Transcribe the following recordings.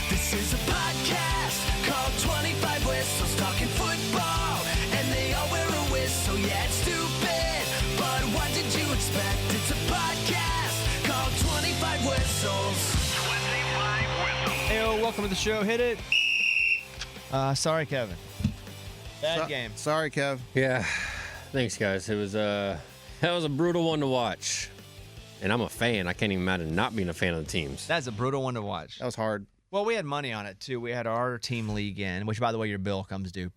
This is a podcast called 25 Whistles, talking football, and they all wear a whistle. Yeah, it's stupid, but what did you expect? It's a podcast called 25 Whistles. 25 Whistles. Hey, welcome to the show. Hit it. Sorry, Kevin. Bad game. Sorry, Kev. Yeah, thanks, guys. It was that was a brutal one to watch, and I'm a fan. I can't even imagine not being a fan of the teams. That's a brutal one to watch. That was hard. Well, we had money on it, too. We had our team league in, which, by the way, your bill comes due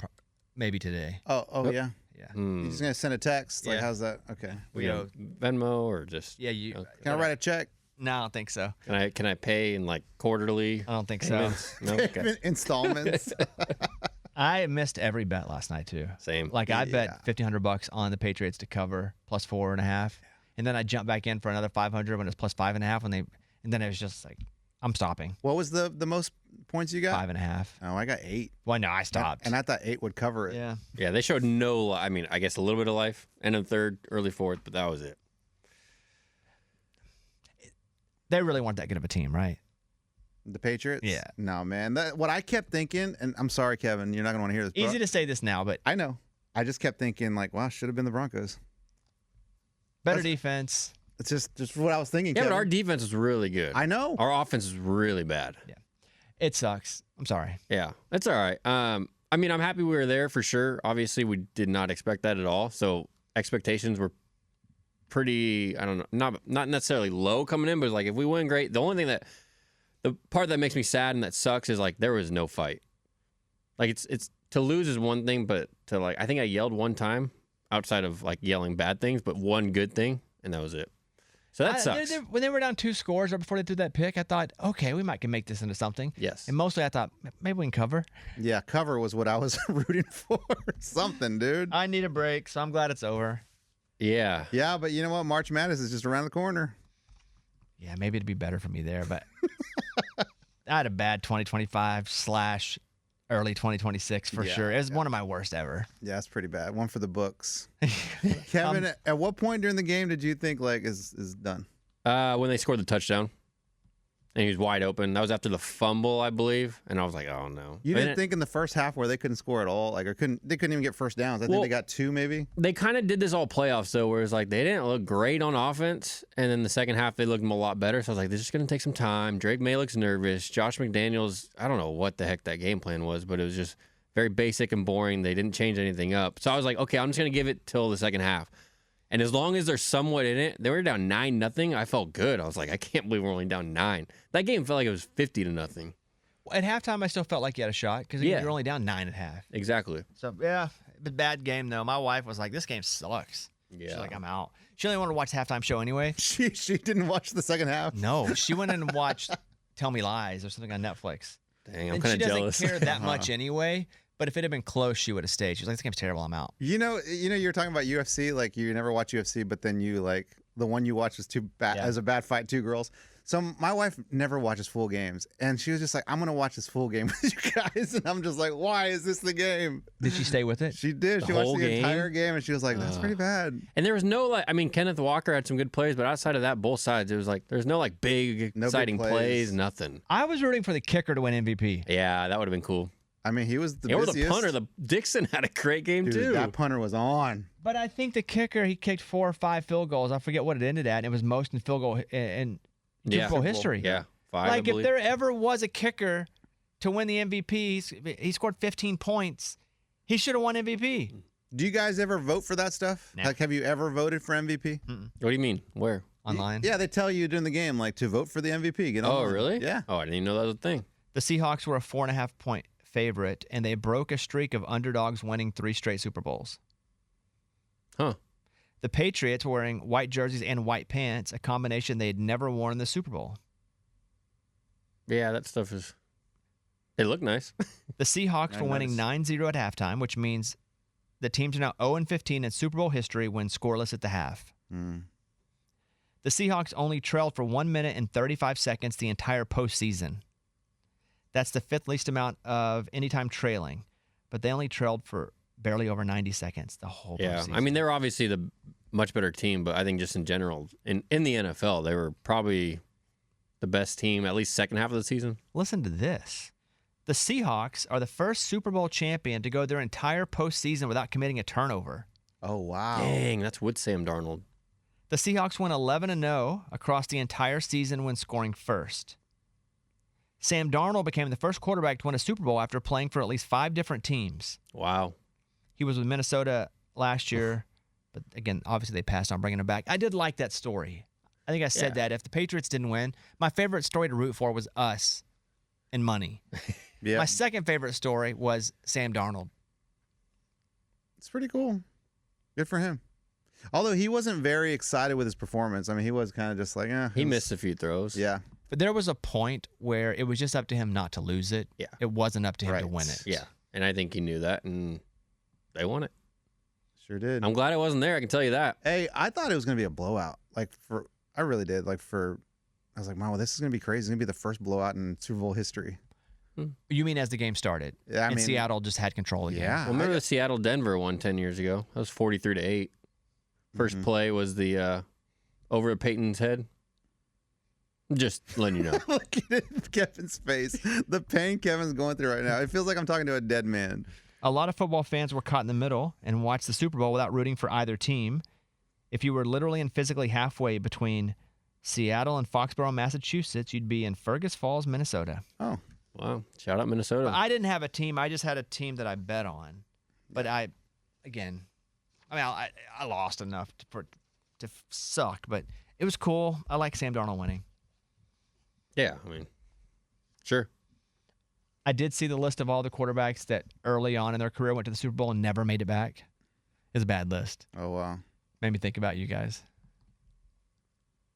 maybe today. Oh, yeah. Yeah. You're just gonna send a text? Like, Yeah. how's that? Okay. We go, Venmo or just yeah, you. Okay. Can I write a check? No, I don't think so. Can I pay in like quarterly? I don't think so. payments? No. Okay. Installments. I missed every bet last night, too. Same. Like, I bet Yeah. $1,500 on the Patriots to cover plus 4.5. And then I jumped back in for another 500 when it was plus 5.5. And then it was just like, I'm stopping. What was the most points you got? 5.5. Oh, I got 8. Well, no, I stopped. And I thought 8 would cover it. Yeah. Yeah, they showed no. I mean, I guess a little bit of life. End of third, early fourth, but that was it. They really weren't that good of a team, right? The Patriots? Yeah. No, man. What I kept thinking, and I'm sorry, Kevin, you're not going to want to hear this. but Easy to say this now, but I know. I just kept thinking, like, wow, should have been the Broncos. better defense. It's just what I was thinking, Yeah, Kevin. but our defense was really good. I know. Our offense was really bad. It sucks. I'm sorry. Yeah, that's all right. I mean, I'm happy we were there for sure. Obviously, we did not expect that at all. So expectations were pretty, I don't know, not necessarily low coming in, but like if we win, great. The part that makes me sad and that sucks is like there was no fight. Like it's to lose is one thing, but to like I think I yelled one time outside of like yelling bad things, but one good thing, and that was it. So that sucks. When they were down 2 scores right before they threw that pick, I thought, okay, we might can make this into something. Yes. And mostly I thought, maybe we can cover. Yeah, cover was what I was rooting for. Something, dude. I need a break, so I'm glad it's over. Yeah. Yeah, but you know what? March Madness is just around the corner. Yeah, maybe it'd be better for me there, but I had a bad 2025 / early 2026 for Yeah, sure. It was one of my worst ever. Yeah, that's pretty bad. One for the books. Kevin, at what point during the game did you think like is done? When they scored the touchdown, and he was wide open. That was after the fumble, I believe, and I was like, oh no. You didn't think in the first half where they couldn't score at all, like they couldn't even get first downs. I think they got 2 maybe. They kind of did this all playoffs though, where it's like they didn't look great on offense, and then the second half they looked a lot better. So I was like, this is gonna take some time. Drake May looks nervous. Josh McDaniels, I don't know what the heck that game plan was, but it was just very basic and boring. They didn't change anything up. So I was like, okay, I'm just gonna give it till the second half. And as long as they're somewhat in it, they were down 9-0. I felt good. I was like, I can't believe we're only down 9. That game felt like it was 50-0. At halftime, I still felt like you had a shot because Yeah. you're only down 9 at half. Exactly. So, yeah, a bad game, though. My wife was like, this game sucks. Yeah. She's like, I'm out. She only wanted to watch the halftime show anyway. She didn't watch the second half. No, she went in and watched Tell Me Lies or something on Netflix. Dang, I'm And kind she of doesn't jealous. care that much anyway. But if it had been close, she would have stayed. She's like, this game's terrible. I'm out. You know, you're talking about UFC, like you never watch UFC, but then you like the one you watch is too bad as a bad fight, 2 girls. So my wife never watches full games, and she was just like, I'm gonna watch this full game with you guys, and I'm just like, why is this the game? Did she stay with it? She did. The She watched whole the game? entire game, and she was like, that's pretty bad. And there was no like, I mean, Kenneth Walker had some good plays, but outside of that, both sides, it was like there's no like big No big exciting plays. plays, nothing. I was rooting for the kicker to win MVP. Yeah, that would have been cool. I mean, he was the Or busiest. the punter, the Dixon had a great game Dude, too. that punter was on. But I think the kicker, he kicked 4 or 5 field goals. I forget what it ended at. And it was most in field goal in Super Bowl history. Yeah, 5. Like I if believe. there ever was a kicker to win the MVP, he scored 15 points. He should have won MVP. Do you guys ever vote for that stuff? Nah. Like, have you ever voted for MVP? What do you mean? Where? Online. Yeah, they tell you during the game, like, to vote for the MVP. Get Oh, online. really? Yeah. Oh, I didn't even know that was a thing. The Seahawks were a 4.5 point favorite, and they broke a streak of underdogs winning 3 straight Super Bowls. Huh. The Patriots were wearing white jerseys and white pants, a combination they had never worn in the Super Bowl. Yeah, that stuff is. They look nice. The Seahawks I were winning noticed. 9-0 at halftime, which means the teams are now 0-15 in Super Bowl history when scoreless at the half. Mm. The Seahawks only trailed for 1 minute and 35 seconds the entire postseason. That's the 5th least amount of any time trailing, but they only trailed for barely over 90 seconds the whole Yeah, postseason. I mean they're obviously the much better team, but I think just in general, in the NFL, they were probably the best team, at least second half of the season. Listen to this. The Seahawks are the first Super Bowl champion to go their entire postseason without committing a turnover. Oh, wow. Dang, that's with Sam Darnold. The Seahawks went 11-0 across the entire season when scoring first. Sam Darnold became the first quarterback to win a Super Bowl after playing for at least 5 different teams. Wow. He was with Minnesota last year, but again, obviously they passed on bringing him back. I did like that story. I think I said that if the Patriots didn't win, my favorite story to root for was us and money. Yeah. My second favorite story was Sam Darnold. It's pretty cool. Good for him. Although he wasn't very excited with his performance. I mean, he was kind of just like, He missed a few throws. Yeah. But there was a point where it was just up to him not to lose it. Yeah. It wasn't up to him to win it. Yeah. And I think he knew that, and they won it. Sure did. I'm glad it wasn't there. I can tell you that. Hey, I thought it was going to be a blowout. I really did. I was like, wow, this is going to be crazy. It's going to be the first blowout in Super Bowl history. You mean as the game started? Yeah, and Seattle just had control again. Yeah. Well, remember the Seattle-Denver one 10 years ago? That was 43-8. First play was the over at Peyton's head. Just letting you know. Look at Kevin's face. The pain Kevin's going through right now. It feels like I'm talking to a dead man. A lot of football fans were caught in the middle and watched the Super Bowl without rooting for either team. If you were literally and physically halfway between Seattle and Foxborough, Massachusetts, you'd be in Fergus Falls, Minnesota. Oh. Wow. Shout out Minnesota. But I didn't have a team. I just had a team that I bet on. But I lost enough to suck. But it was cool. I like Sam Darnold winning. Yeah, I mean, sure. I did see the list of all the quarterbacks that early on in their career went to the Super Bowl and never made it back. It's a bad list. Oh, wow. Made me think about you guys.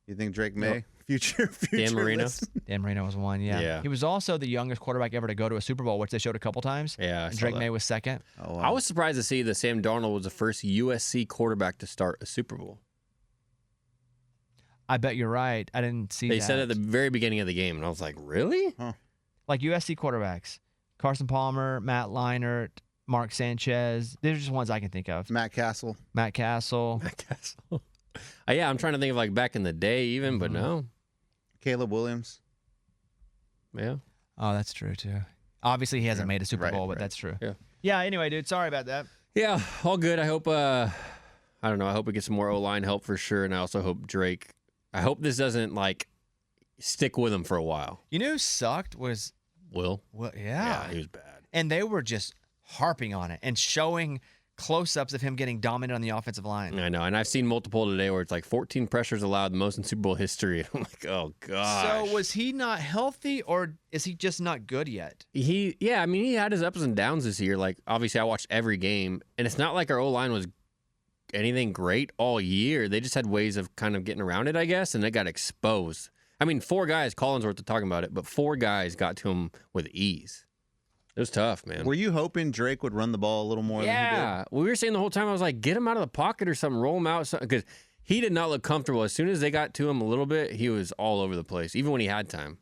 You think Drake May? Future Dan Marino? list? Dan Marino was one, Yeah. He was also the youngest quarterback ever to go to a Super Bowl, which they showed a couple times. Yeah, I And saw Drake that. May was second. Oh, wow. I was surprised to see that Sam Darnold was the first USC quarterback to start a Super Bowl. I bet you're right. I didn't see They that. said at the very beginning of the game, and I was like, really? Like USC quarterbacks. Carson Palmer, Matt Leinart, Mark Sanchez. These are just ones I can think of. Matt Castle. Matt Castle. Yeah, I'm trying to think of like back in the day even, but no. Caleb Williams. Yeah. Oh, that's true, too. Obviously, he hasn't made a Super right, Bowl, but right. that's true. Yeah. Yeah, anyway, dude, sorry about that. Yeah, all good. I hope, I don't know, I hope we get some more O-line help for sure, and I also hope Drake, I hope this doesn't, like, stick with him for a while. You know who sucked was, Will? well, Yeah, he was bad. And they were just harping on it and showing close-ups of him getting dominant on the offensive line. I know, and I've seen multiple today where it's like 14 pressures allowed, the most in Super Bowl history. I'm like, oh, gosh. So was he not healthy, or is he just not good yet? He had his ups and downs this year. Like, obviously, I watched every game, and it's not like our O-line was anything great all year. They just had ways of kind of getting around it, I guess, and they got exposed. I mean, 4 guys, Collinsworth talking about it, but 4 guys got to him with ease. It was tough, man. Were you hoping Drake would run the ball a little more than he Yeah. We were saying the whole time, I was like, get him out of the pocket or something, roll him out. Because he did not look comfortable. As soon as they got to him a little bit, he was all over the place, even when he had time.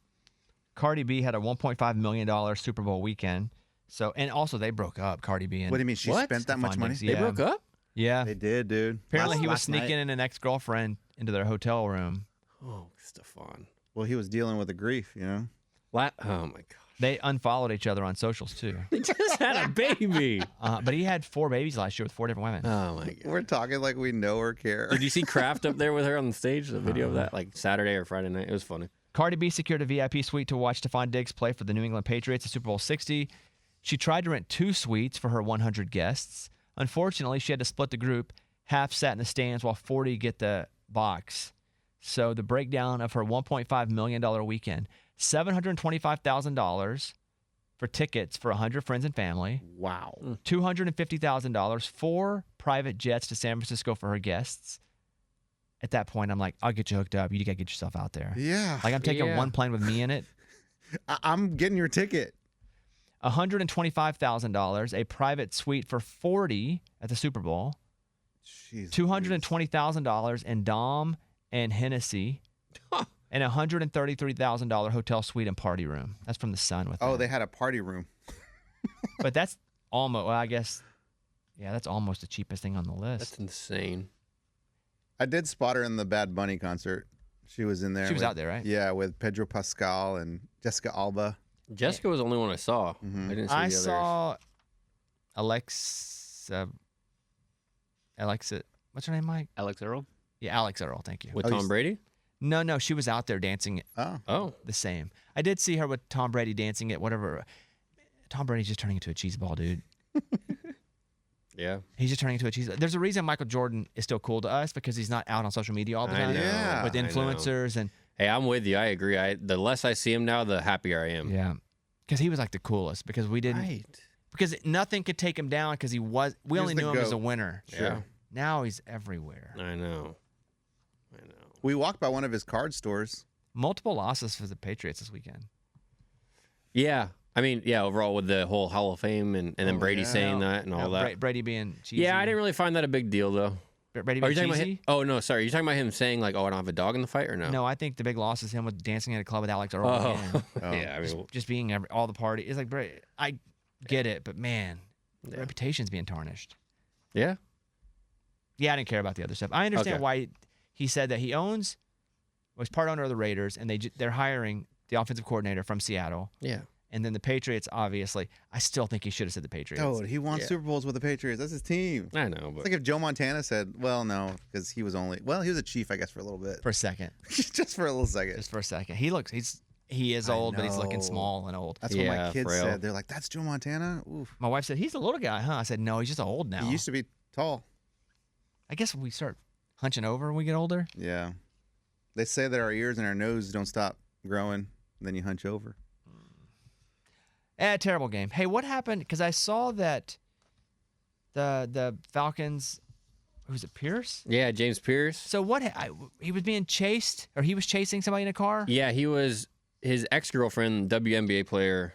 Cardi B had a $1.5 million Super Bowl weekend. So, and also they broke up, Cardi B did? and What do you mean? She What? spent that much Stephon money? Diggs, They broke up? Yeah. They did, dude. Apparently he was Last night. sneaking in an ex-girlfriend into their hotel room. Oh, Stephon. Well, he was dealing with the grief, you know? Oh, my God. They unfollowed each other on socials too. They just had a baby. But he had 4 babies last year with 4 different women. Oh, my God. We're talking like we know or care. Did you see Kraft up there with her on the stage? The video of that, like Saturday or Friday night. It was funny. Cardi B secured a VIP suite to watch Stephon Diggs play for the New England Patriots at Super Bowl 60. She tried to rent 2 suites for her 100 guests. Unfortunately, she had to split the group. Half sat in the stands while 40 get the box. So the breakdown of her $1.5 million weekend, $725,000 for tickets for 100 friends and family. Wow. $250,000 for private jets to San Francisco for her guests. At that point, I'm like, I'll get you hooked up. You got to get yourself out there. Yeah. Like, I'm taking Yeah. one plane with me in it. I'm getting your ticket. $125,000, a private suite for 40 at the Super Bowl. Jeez. $220,000 in Dom and Hennessy. And a $133,000 hotel suite and party room. That's from the Sun with Oh, them. they had a party room. But that's almost, well, I guess, yeah, that's almost the cheapest thing on the list. That's insane. I did spot her in the Bad Bunny concert. She was in there. She was out there, right? Yeah, with Pedro Pascal and Jessica Alba. Jessica was the only one I saw. Mhm. I didn't see I the others. saw Alexa. What's her name, Mike? Alex Earl. Yeah, Alex Earl. Thank you. With Oh, Tom Brady. No, she was out there dancing Oh. Oh, the same. I did see her with Tom Brady dancing at whatever. Tom Brady's just turning into a cheese ball, dude. yeah. He's just turning into a cheese. There's a reason Michael Jordan is still cool to us because he's not out on social media all the I time know. Yeah. with I know. influencers and Hey, I'm with you. I agree. The less I see him now, the happier I am. yeah, because he was like the coolest because we didn't Right. because nothing could take him down because we He only was the knew him as a GOAT. winner. Yeah. Now he's everywhere. I know. We walked by one of his card stores. Multiple losses for the Patriots this weekend. Yeah. I mean, yeah, overall with the whole Hall of Fame and then Oh, Brady yeah. saying that and all that. Brady being cheesy. Yeah, I didn't really find that a big deal, though. Brady Are being you talking about cheesy. him? Oh, no, sorry. You're talking about him saying, like, oh, I don't have a dog in the fight or no? No, I think the big loss is him with dancing at a club with Alex Earl. Oh, again. Oh. yeah. I mean, Just being all the party. It's like, I get it, but man, the Yeah. reputation's being tarnished. yeah. Yeah, I didn't care about the other stuff. I understand Okay. why he said that he was part owner of the Raiders, and they're hiring the offensive coordinator from Seattle. Yeah. And then the Patriots, obviously, I still think he should have said the Patriots. Dude, he won Yeah. Super Bowls with the Patriots. That's his team. I know, It's but like if Joe Montana said, well, no, because he was a Chief, I guess, for a little bit. For a second. Just for a little second. Just for a second. He is I old, but he's looking know. small and old. That's what my Yeah, kids frail. said. They're like, that's Joe Montana? Oof. My wife said, he's a little guy, huh? I said, no, he's just old now. He used to be tall. I guess when we start hunching over when we get older. Yeah. They say that our ears and our nose don't stop growing, and then you hunch over. Terrible game. Hey, what happened? Because I saw that the Falcons, who's it, Pierce? yeah, James Pierce. So what? He was being chased, or he was chasing somebody in a car? Yeah, he was his ex-girlfriend, WNBA player,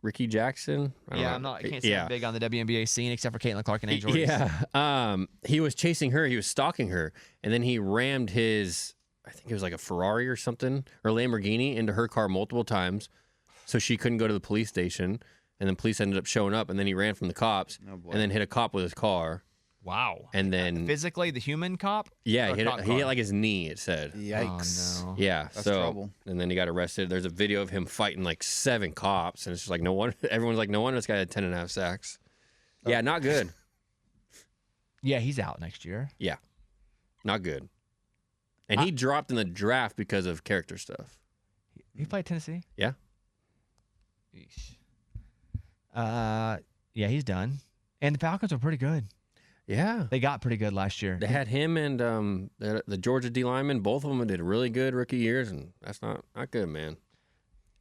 Ricky Jackson. I don't know. I can't say I'm big on the WNBA scene except for Caitlin Clark and Angel Reese. Yeah. He was chasing her. He was stalking her. And then he rammed I think it was like a Ferrari or something, or Lamborghini into her car multiple times. So she couldn't go to the police station. And then police ended up showing up. And then he ran from the cops Oh, boy. and then hit a cop with his car. Wow. And then, Physically, the human cop? yeah, Or he cop hit car? like his knee, it said. Yikes. Oh, no. Yeah, That's so trouble. and then he got arrested. There's a video of him fighting like 7 cops, and it's just like no wonder everyone's like no wonder this guy had 10.5 sacks. Yeah, not good. Yeah, he's out next year. Yeah, not good. And he dropped in the draft because of character stuff. He played Tennessee? Yeah, Yeah, he's done. And the Falcons were pretty good. yeah. They got pretty good last year. They had him and the Georgia D lineman. Both of them did really good rookie years, and that's not good, man.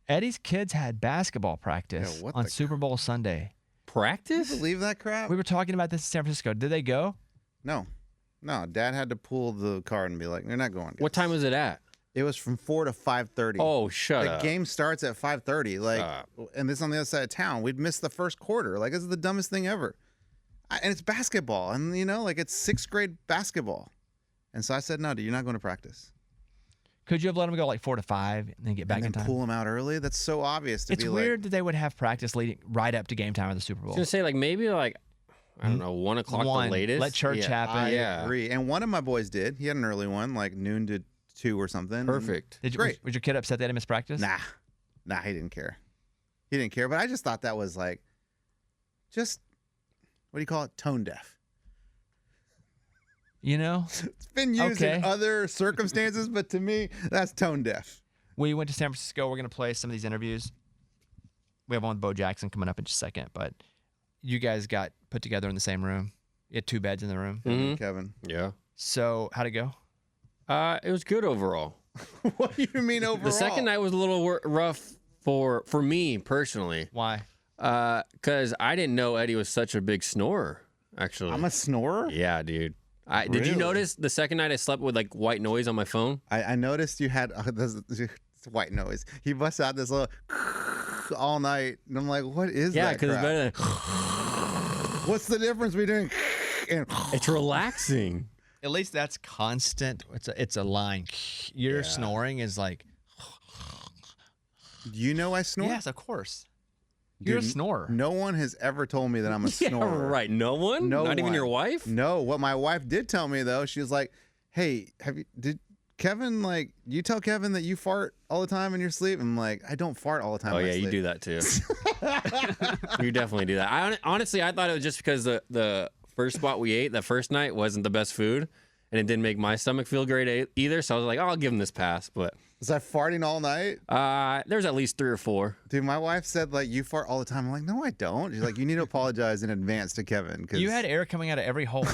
Eddie's kids had basketball practice Yeah, what on the Super Bowl Sunday. Practice? Believe that crap? We were talking about this in San Francisco. Did they go? No. Dad had to pull the card and be like, they're not going. What time was it at? It was from 4 to 5:30. Oh, shut the up. game starts at 5:30. Like, Stop. and this is on the other side of town. We'd missed the first quarter. Like, this is the dumbest thing ever. And it's basketball, and like it's 6th grade basketball. And so I said, no, dude, you're not going to practice. Could you have let them go like 4 to 5 and then get back And in then time? pull them out early. That's so obvious to It's be weird that they would have practice leading right up to game time of the Super I Bowl. was gonna say like maybe like I don't know 1 o'clock One. the latest. Let church Yeah. happen. I Yeah. agree. And one of my boys did. He had an early one, like noon to 2 or something. Perfect. Did you, Great. Was your kid upset they had to miss practice? Nah, he didn't care. He didn't care. But I just thought that was like, just what do you call it? Tone deaf. You know, It's been used Okay. in other circumstances, but to me, that's tone deaf. we went to San Francisco. We're going to play some of these interviews. We have one with Bo Jackson coming up in just a second, but you guys got put together in the same room. You had 2 beds in the room. Mhm. Kevin. Yeah. So how'd it go? It was good overall. What do you mean overall? The second night was a little rough for me personally, Why? because I didn't know Eddie was such a big snorer. Actually, I'm a snorer? yeah, dude. Did you Really? notice the second night I slept with like white noise on my phone? I noticed you had this white noise. He busts out this little all night, and I'm like, what is Yeah, that because it's crap? better than What's the difference between and it's relaxing. At least that's constant. It's a line. Your snoring is like, Do you know I snore? yes, of course. You're a Dude, snorer. No one has ever told me that I'm a Yeah, snorer. right. No one. No Not even one. your wife. No, what my wife did tell me though, she was like, "Hey, Kevin, like, you tell Kevin that you fart all the time in your sleep. I'm like, I don't fart all the time. Oh in my yeah, you sleep. do that too. You definitely do that. Honestly, I thought it was just because the first spot we ate that first night wasn't the best food, and it didn't make my stomach feel great either. So I was like, oh, I'll give him this pass. But Was I farting all night? there's at least 3 or 4. Dude, my wife said, like, you fart all the time. I'm like, no, I don't. She's like, you need to apologize in advance to Kevin. You had air coming out of every hole.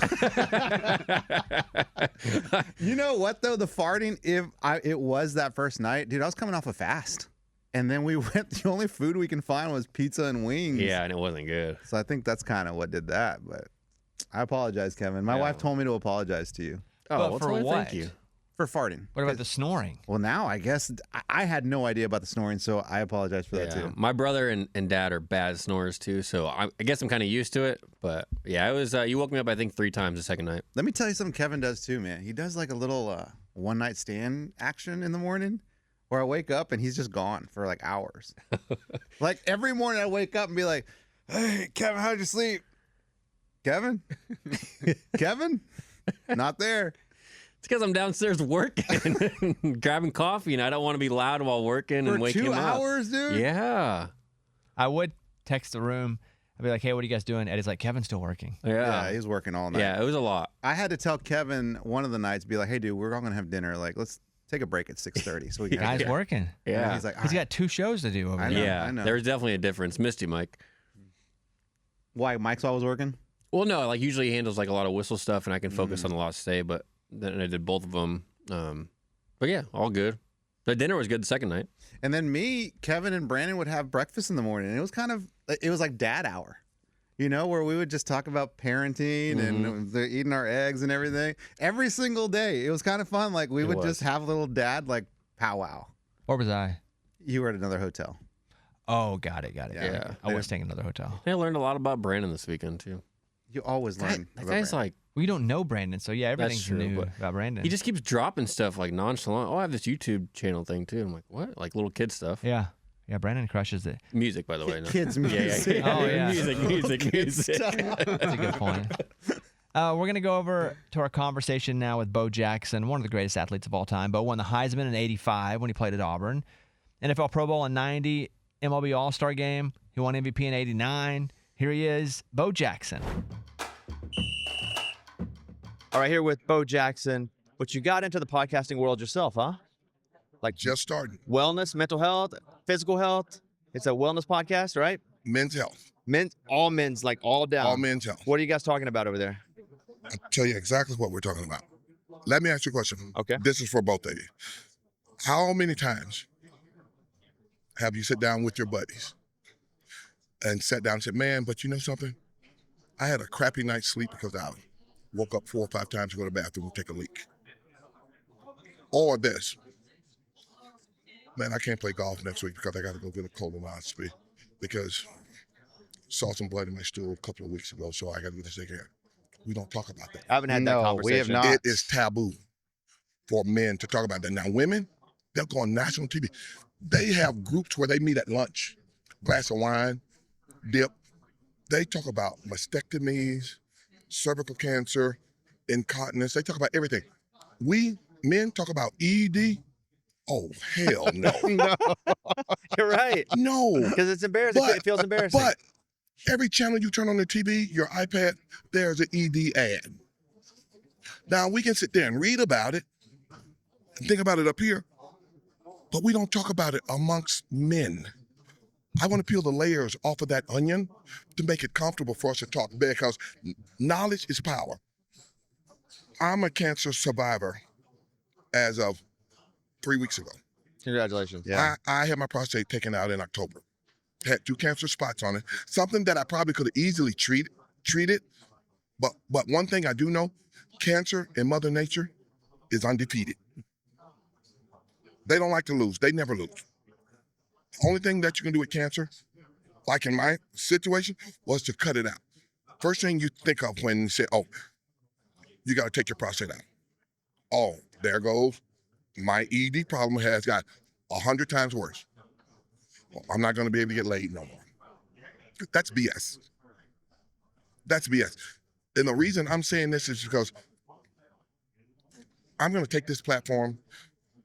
You know what, though? The farting, it was that first night. Dude, I was coming off a fast. And then we went, the only food we can find was pizza and wings. Yeah, and it wasn't good. So I think that's kind of what did that. But I apologize, Kevin. My wife told me to apologize to you Oh, But well, for thank what? you. for farting. What about the snoring? Well, now I guess I had no idea about the snoring, so I apologize for that Yeah, too. my brother and dad are bad snorers too, so I guess I'm kind of used to it. But yeah, it was. You woke me up, I think, 3 times the second night. Let me tell you something Kevin does too, man. He does like a little one night stand action in the morning where I wake up and he's just gone for like hours. Like every morning I wake up and be like, hey, Kevin, how'd you sleep? Kevin? Kevin? Not there. It's because I'm downstairs working, grabbing coffee, and I don't want to be loud while working For and waking 2 him up. hours, dude? Yeah. I would text the room. I'd be like, hey, what are you guys doing? Eddie's like, Kevin's still working. Yeah, he was working all night. Yeah, it was a lot. I had to tell Kevin one of the nights, be like, hey, dude, we're all going to have dinner. Like, let's take a break at 6:30 so we can Guy's working. And Yeah. he's like, all He's right. got 2 shows to do over I there. know, Yeah, I know. there was definitely a difference. Missed you, Mike. Why, Mike's always working? Well, no, like usually he handles like a lot of whistle stuff, and I can focus on a lot of stay. But then I did both of them. But yeah, all good. The dinner was good the second night. And then me, Kevin, and Brandon would have breakfast in the morning. And it was it was like dad hour, you know, where we would just talk about parenting and eating our eggs and everything every single day. It was kind of fun. Like we would just have a little dad like powwow. Where was I? You were at another hotel. Oh, got it. Yeah. I was staying in another hotel. I learned a lot about Brandon this weekend too. You always learn. That about guy's Brandon. like, Well, you don't know Brandon, so yeah, everything's true, new but about Brandon. he just keeps dropping stuff like nonchalant. Oh, I have this YouTube channel thing too. I'm like, what? Like little kid stuff. Yeah, Brandon crushes it. Music, by the way. No. Kids music. Yeah. Oh, yeah. Music. That's a good point. We're going to go over to our conversation now with Bo Jackson, one of the greatest athletes of all time. Bo won the Heisman in '85 when he played at Auburn, NFL Pro Bowl in '90, MLB All-Star Game. He won MVP in '89. Here he is, Bo Jackson. All right, here with Bo Jackson. But you got into the podcasting world yourself, huh? Like Just starting. wellness, mental health, physical health. It's a wellness podcast, right? Men's health. All men's, like all down. All men's health. What are you guys talking about over there? I'll tell you exactly what we're talking about. Let me ask you a question. Okay. This is for both of you. How many times have you sit down with your buddies and sat down and said, man, but you know something? I had a crappy night's sleep because I woke up 4 or 5 times to go to the bathroom and take a leak. Or this. Man, I can't play golf next week because I got to go get a colonoscopy because saw some blood in my stool a couple of weeks ago, so I got to get this taken care of. We don't talk about that. I haven't had that No, conversation. we have not. It is taboo for men to talk about that. Now, women, they'll go on national TV. They have groups where they meet at lunch, glass of wine, dip. They talk about mastectomies, cervical cancer, incontinence. They talk about everything. We men talk about ED. Oh, hell no. No. You're right. No. Because it's embarrassing. But- It feels embarrassing. But every channel you turn on the TV, your iPad, there's an ED ad. Now, we can sit there and read about it and think about it up here, but we don't talk about it amongst men. I want to peel the layers off of that onion to make it comfortable for us to talk because knowledge is power. I'm a cancer survivor as of 3 weeks ago. Congratulations. Yeah. I had my prostate taken out in October. Had 2 cancer spots on it, something that I probably could have easily treated. But one thing I do know, cancer in Mother Nature is undefeated. They don't like to lose. They never lose. The only thing that you can do with cancer, like in my situation, was to cut it out. First thing you think of when you say, oh, you got to take your prostate out. Oh, there goes. My ED problem has got 100 times worse. Well, I'm not going to be able to get laid no more. That's BS. That's BS. And the reason I'm saying this is because I'm going to take this platform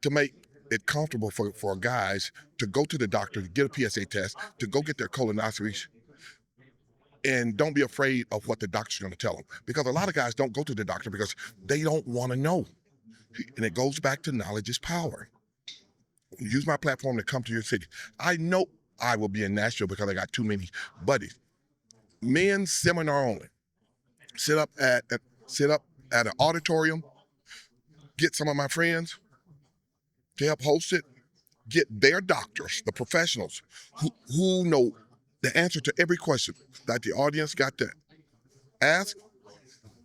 to make it comfortable for guys to go to the doctor, to get a PSA test, to go get their colonoscopies, and don't be afraid of what the doctor's going to tell them. Because a lot of guys don't go to the doctor because they don't want to know. And it goes back to knowledge is power. Use my platform to come to your city. I know I will be in Nashville because I got too many buddies. Men's seminar only. Sit up at an auditorium, get some of my friends to help host it, get their doctors, the professionals who know the answer to every question that the audience got to ask.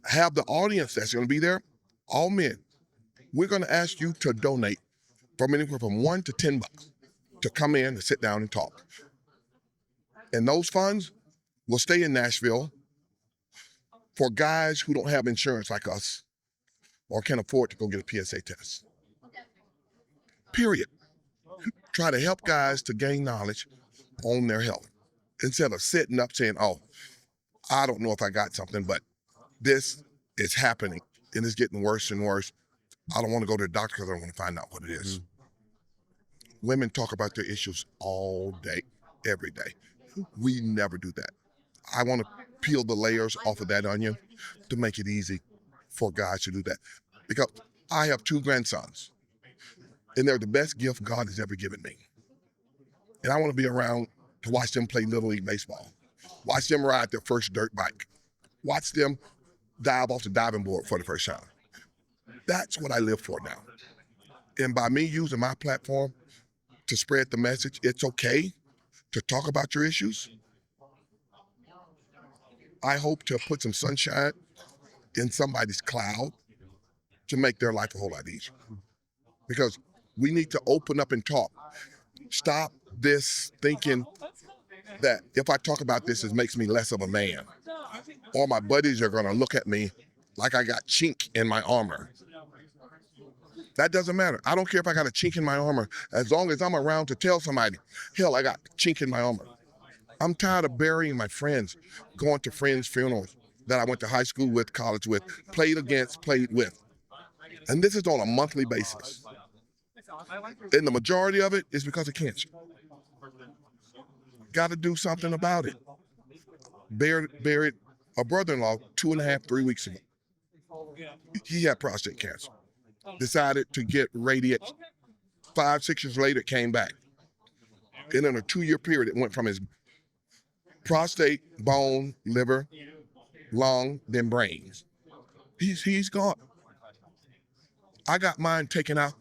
Have the audience that's going to be there, all men. We're going to ask you to donate from anywhere from $1 to $10 to come in and sit down and talk. And those funds will stay in Nashville for guys who don't have insurance like us or can't afford to go get a PSA test. Period. Try to help guys to gain knowledge on their health instead of sitting up saying, oh, I don't know if I got something, but this is happening and it's getting worse and worse. I don't want to go to the doctor because I don't want to find out what it is. Women talk about their issues all day, every day. We never do that. I want to peel the layers off of that onion to make it easy for guys to do that. Because I have 2 grandsons, and they're the best gift God has ever given me. And I want to be around to watch them play Little League Baseball, watch them ride their first dirt bike, watch them dive off the diving board for the first time. That's what I live for now. And by me using my platform to spread the message, it's okay to talk about your issues. I hope to put some sunshine in somebody's cloud to make their life a whole lot easier. Because we need to open up and talk. Stop this thinking that if I talk about this, it makes me less of a man. Or my buddies are gonna look at me like I got chink in my armor. That doesn't matter. I don't care if I got a chink in my armor, as long as I'm around to tell somebody, hell, I got chink in my armor. I'm tired of burying my friends, going to friends' funerals that I went to high school with, college with, played against, played with. And this is on a monthly basis. And the majority of it is because of cancer. Got to do something about it. Buried a brother-in-law 2.5, 3 weeks ago. He had prostate cancer. Decided to get radiation. 5, 6 years later, it came back. And in a 2-year period, it went from his prostate, bone, liver, lung, then brains. He's gone. I got mine taken out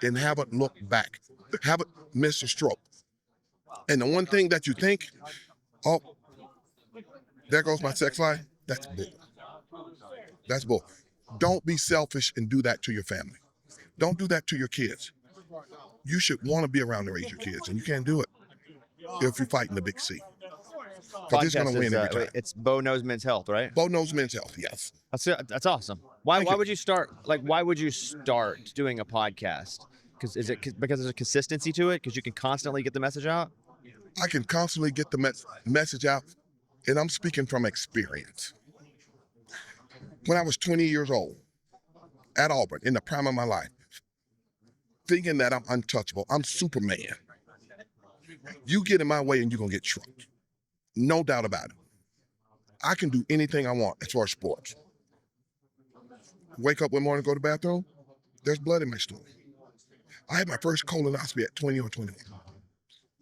and haven't looked back. Haven't missed a stroke. And the one thing that you think, oh, there goes my sex life, that's bull. That's bull. Don't be selfish and do that to your family. Don't do that to your kids. You should want to be around to raise your kids, and you can't do it if you're fighting the big C. Because it's going to win every time. It's Bo Knows Men's Health, right? Bo Knows Men's Health, yes. That's awesome. Why would you start? Like, why would you start doing a podcast? Because there's a consistency to it? Because you can constantly get the message out? I can constantly get the message out, and I'm speaking from experience. When I was 20 years old, at Auburn, in the prime of my life, thinking that I'm untouchable, I'm Superman. You get in my way and you're going to get trucked. No doubt about it. I can do anything I want as far as sports. Wake up one morning, go to the bathroom, there's blood in my stool. I had my first colonoscopy at 20 or 21.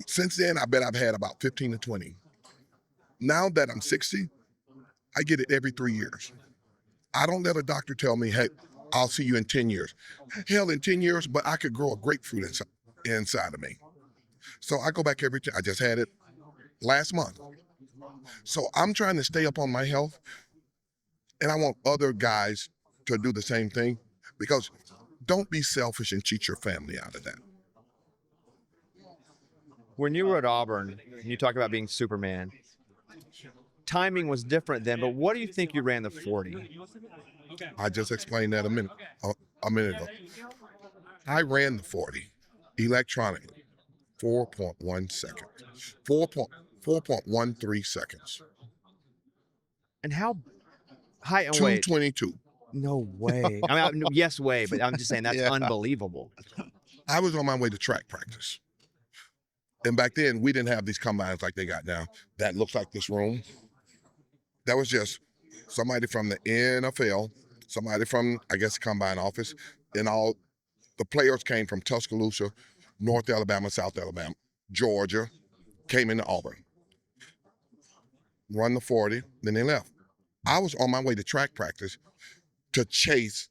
Since then, I bet I've had about 15 to 20. Now that I'm 60, I get it every 3 years. I don't let a doctor tell me, hey, I'll see you in 10 years. Hell, in 10 years, but I could grow a grapefruit inside of me. So I go back every time. I just had it last month. So I'm trying to stay up on my health, and I want other guys to do the same thing, because don't be selfish and cheat your family out of that. When you were at Auburn, and you talk about being Superman, timing was different then, but what do you think you ran the 40? I just explained that a minute ago. I ran the 40 electronically, 4.1 seconds, 4.13 seconds. And how high? Oh, wait. 2:22. No way. I mean, yes way, but I'm just saying that's Yeah. unbelievable. I was on my way to track practice. And back then, we didn't have these combines like they got now. That looks like this room. That was just somebody from the NFL, somebody from, I guess, the combine office, and all the players came from Tuscaloosa, North Alabama, South Alabama, Georgia, came into Auburn, run the 40, then they left. I was on my way to track practice to chase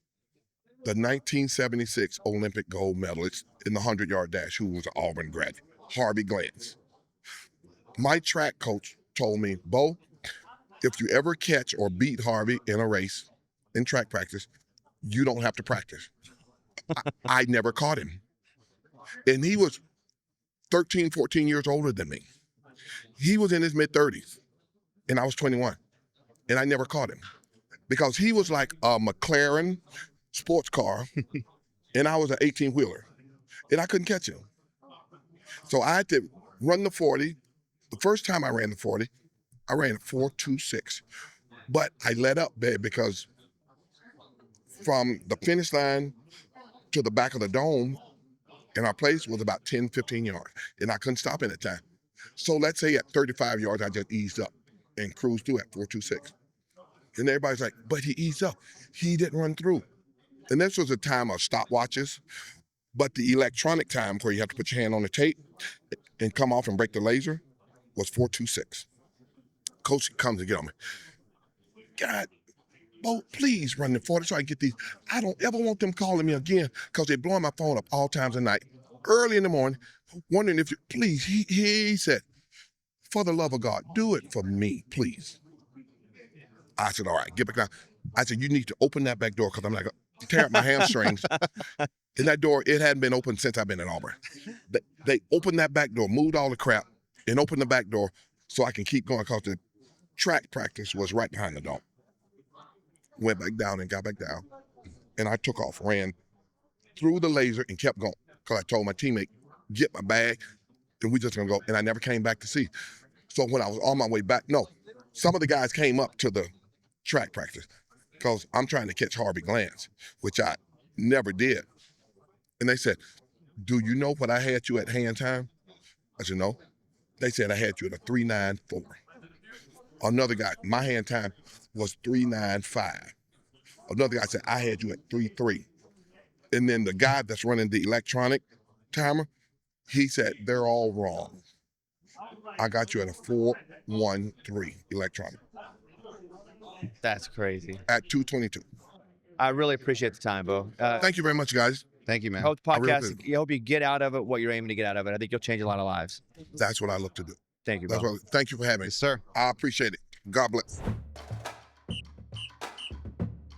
the 1976 Olympic gold medalist in the 100-yard dash, who was an Auburn graduate, Harvey Glantz. My track coach told me, Bo, if you ever catch or beat Harvey in a race in track practice, you don't have to practice. I never caught him. And he was 13, 14 years older than me. He was in his mid-30s, and I was 21, and I never caught him because he was like a McLaren sports car, and I was an 18-wheeler, and I couldn't catch him. So I had to run the 40. The first time I ran the 40, I ran 4.26, but I let up bad because from the finish line to the back of the dome in our place was about 10, 15 yards, and I couldn't stop in that time. So let's say at 35 yards, I just eased up and cruised through at 4.26. And everybody's like, but he eased up. He didn't run through. And this was a time of stopwatches, but the electronic time where you have to put your hand on the tape and come off and break the laser was 4.26. Coach comes to get on me. God, Bo, please run the 40 so I can get these. I don't ever want them calling me again because they're blowing my phone up all times of night, early in the morning, wondering if you, please, he said, for the love of God, do it for me, please. I said, all right, get back down. I said, you need to open that back door because I'm like, tear up my hamstrings. And that door, it hadn't been open since I've been in Auburn. They opened that back door, moved all the crap, and opened the back door so I can keep going because the track practice was right behind the dome. Went back down and got back down. And I took off, ran through the laser and kept going because I told my teammate, get my bag and we just gonna go. And I never came back to see. So when I was on my way back, no, some of the guys came up to the track practice because I'm trying to catch Harvey Glantz, which I never did. And they said, do you know what I had you at hand time? I said, no. They said I had you at a 3.94. Another guy, my hand time was 3.95. Another guy said, I had you at 3.3. And then the guy that's running the electronic timer, he said, they're all wrong. I got you at a 4.13 electronic That's crazy. at 2.22. I really appreciate the time, Bo. Thank you very much, guys. Thank you, man. Hope the I really podcast, I hope you get out of it what you're aiming to get out of it. I think you'll change a lot of lives. That's what I look to do. Thank you, That's Bo. what. Thank you for having me. Yes, sir. I appreciate it. God bless. We're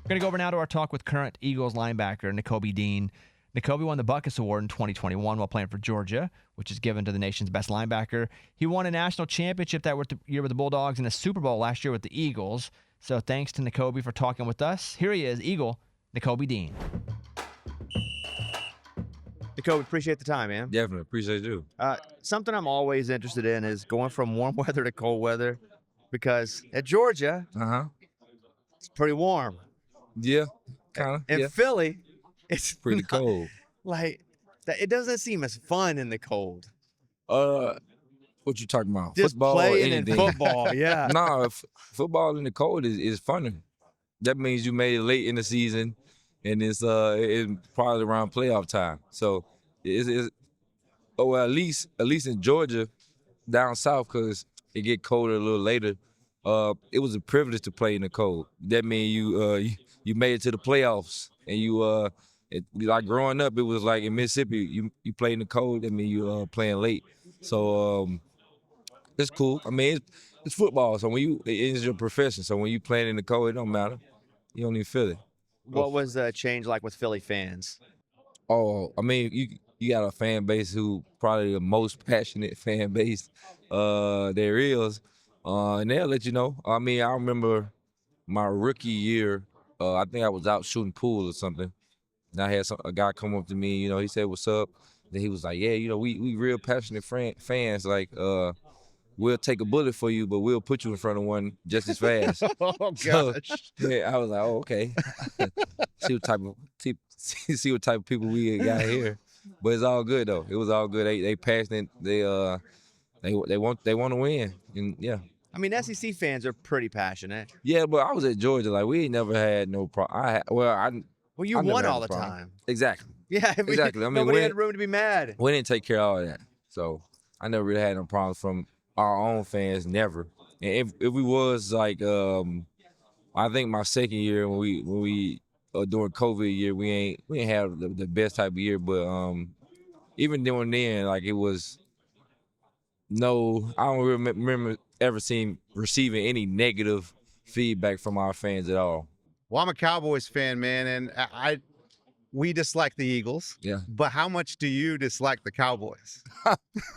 going to go over now to our talk with current Eagles linebacker, Nakobe Dean. Nakobe won the Buckus Award in 2021 while playing for Georgia, which is given to the nation's best linebacker. He won a national championship that year with the Bulldogs and a Super Bowl last year with the Eagles. So thanks to Nakobe for talking with us. Here he is, Eagle, Nakobe Dean. Nakobe, appreciate the time, man. Definitely appreciate you. Something I'm always interested in is going from warm weather to cold weather because at Georgia, it's pretty warm. Yeah, kind of. In Yeah, Philly, it's pretty not- cold. Like, it doesn't seem as fun in the cold. What you talking about? Just Football or playing in anything? football, yeah. Nah, football in the cold is funner. That means you made it late in the season, and it's probably around playoff time. So it's well, at least in Georgia, down south, because it get colder a little later. It was a privilege to play in the cold. That means you made it to the playoffs, and like growing up, it was like in Mississippi, you play in the cold. That means you playing late. So it's cool. I mean, it's football. So it's your profession. So when you playing in the cold, it don't matter. You don't even feel it. What was the change like with Philly fans? Oh, I mean, you got a fan base who probably the most passionate fan base there is, and they'll let you know. I mean, I remember my rookie year. I think I was out shooting pool or something, and I had a guy come up to me. He said, "What's up?" Then he was like, "Yeah, we real passionate fans. Like, we'll take a bullet for you, but we'll put you in front of one just as fast. Oh So, gosh. yeah, I was like, oh, okay. See what type of people we got here. But it's all good though. It was all good. They passionate. They want to win. And yeah. I mean, SEC fans are pretty passionate. Yeah, but I was at Georgia. Like we ain't never had no problem. Well, you I never won had all a the problem. time. Exactly. Yeah, Exactly. I mean, nobody when- had room to be mad. We didn't take care of all of that. So I never really had no problems from our own fans, never. And if we was like, I think my second year when we during COVID year, we ain't have the best type of year, but even during then, like it was no, I don't remember ever receiving any negative feedback from our fans at all. Well, I'm a Cowboys fan, man, and we dislike the Eagles. Yeah. But how much do you dislike the Cowboys?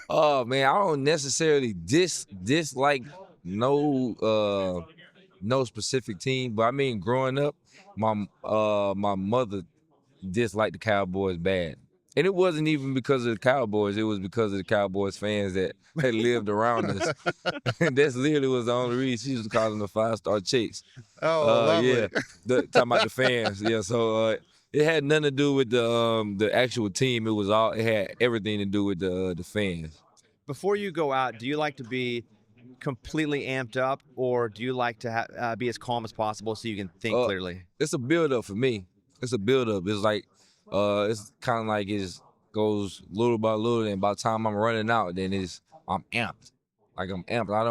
Oh man, I don't necessarily dislike no specific team, but I mean growing up, my mother disliked the Cowboys bad. And it wasn't even because of the Cowboys, it was because of the Cowboys fans that lived around us. And that's literally was the only reason. She was calling them the 5-star chicks. Oh, lovely. Yeah. Talking about the fans. Yeah, so it had nothing to do with the actual team. It had everything to do with the fans. Before you go out, do you like to be completely amped up, or do you like to be as calm as possible so you can think clearly? It's a build-up for me. It's a build-up. It's like it's kind of like it goes little by little, and by the time I'm running out, then I'm amped. Like I'm amped. I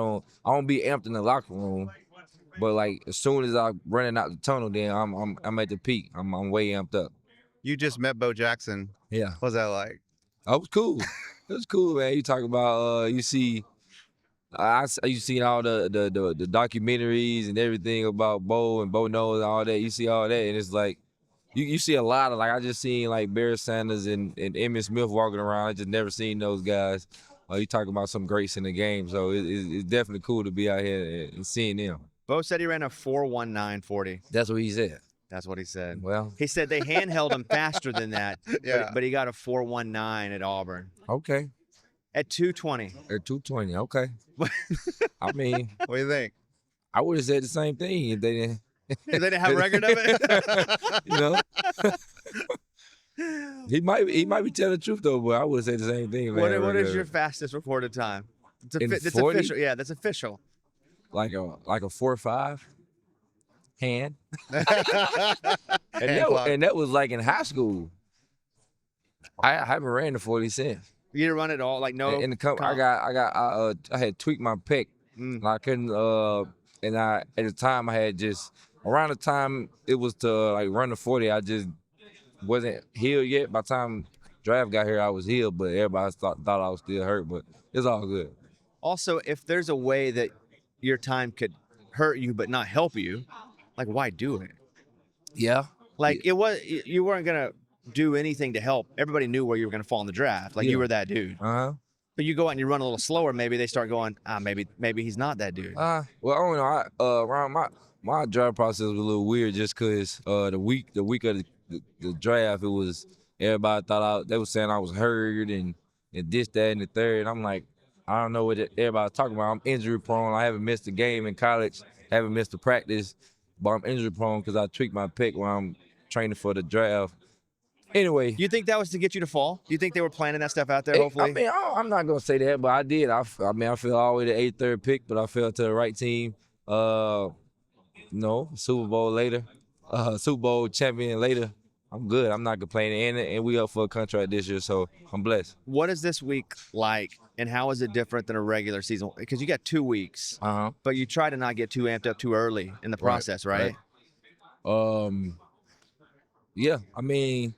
don't be amped in the locker room, but like as soon as I'm running out the tunnel, then I'm at the peak. I'm way amped up. You just met Bo Jackson. Yeah. What was that like? It was cool. It was cool, man. You talk about you see all the documentaries and everything about Bo and Bo knows and all that. You see all that, and it's like you see a lot of, like, I just seen like Barry Sanders and Emmitt Smith walking around. I just never seen those guys. You talking about some greats in the game, so it's definitely cool to be out here and seeing them. Bo said he ran a 4.1940. That's what he said. That's what he said. Well, He said they handheld him faster than that, Yeah. but he got a 4.19 at Auburn okay. at 220. At 220, okay. I mean, What do you think? I would have said the same thing if they didn't. They didn't have a record of it. You know, he might be telling the truth though, but I would have said the same thing. Man. What is your fastest recorded time? In That's 40? official. Yeah, that's official. like a 4.5 hand? Hand clock. And that was like in high school. I haven't ran the 40 since. You didn't run it all, like no. In the I had tweaked my pec. And I couldn't and I at the time I had just around the time it was to like run the 40, I just wasn't healed yet. By the time draft got here, I was healed, but everybody thought I was still hurt, but it's all good. Also, if there's a way that your time could hurt you but not help you, like why do it? Yeah. Like you weren't gonna do anything to help. Everybody knew where you were gonna fall in the draft. Like Yeah. you were that dude. Uh-huh. But you go out and you run a little slower, maybe they start going, maybe he's not that dude. Well, I don't know. Around my draft process was a little weird just because the week of the draft, it was everybody thought they was saying I was hurt and this, that, and the third. And I'm like, I don't know what everybody's talking about. I'm injury prone. I haven't missed a game in college, haven't missed a practice, but I'm injury prone because I tweaked my pec when I'm training for the draft. Anyway. You think that was to get you to fall? Do you think they were planning that stuff out there, hopefully? I mean, I'm not going to say that, but I did. I fell all the way to 8th, 3rd pick, but I fell to the right team. Super Bowl later. Super Bowl champion later. I'm good. I'm not complaining. And we up for a contract this year, so I'm blessed. What is this week like, and how is it different than a regular season? Because you got 2 weeks, but you try to not get too amped up too early in the process, right? Yeah, I mean,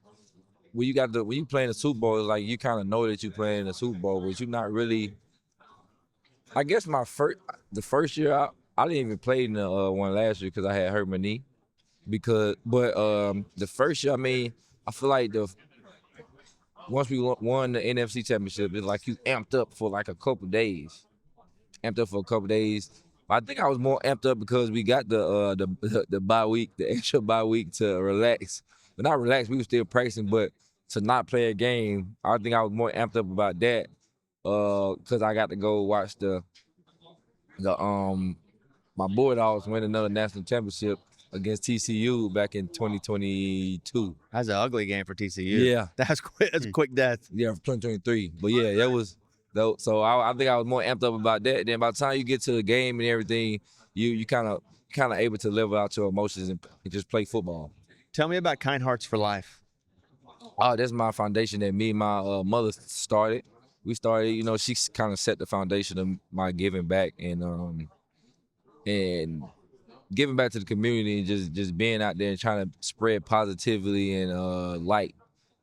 when you playing the Super Bowl, it's like you kind of know that you're playing the Super Bowl, but you're not really. I guess the first year I didn't even play in the one last year because I had hurt my knee. But the first year, I mean, I feel like once we won the NFC Championship, it's like you amped up for like a couple days. I think I was more amped up because we got the bye week, the extra bye week to relax. But not relax, we were still practicing, but to not play a game, I think I was more amped up about that because I got to go watch the the my Bulldogs win another national championship against TCU back in 2022. That's an ugly game for TCU. Yeah. That's quick. That's a quick death. Yeah, 2023. But yeah, that was so I think I was more amped up about that. Then by the time you get to the game and everything, you kind of able to level out your emotions and just play football. Tell me about Kind Hearts for Life. Oh, that's my foundation that me and my mother started. We started, she kind of set the foundation of my giving back and giving back to the community and just being out there and trying to spread positivity and light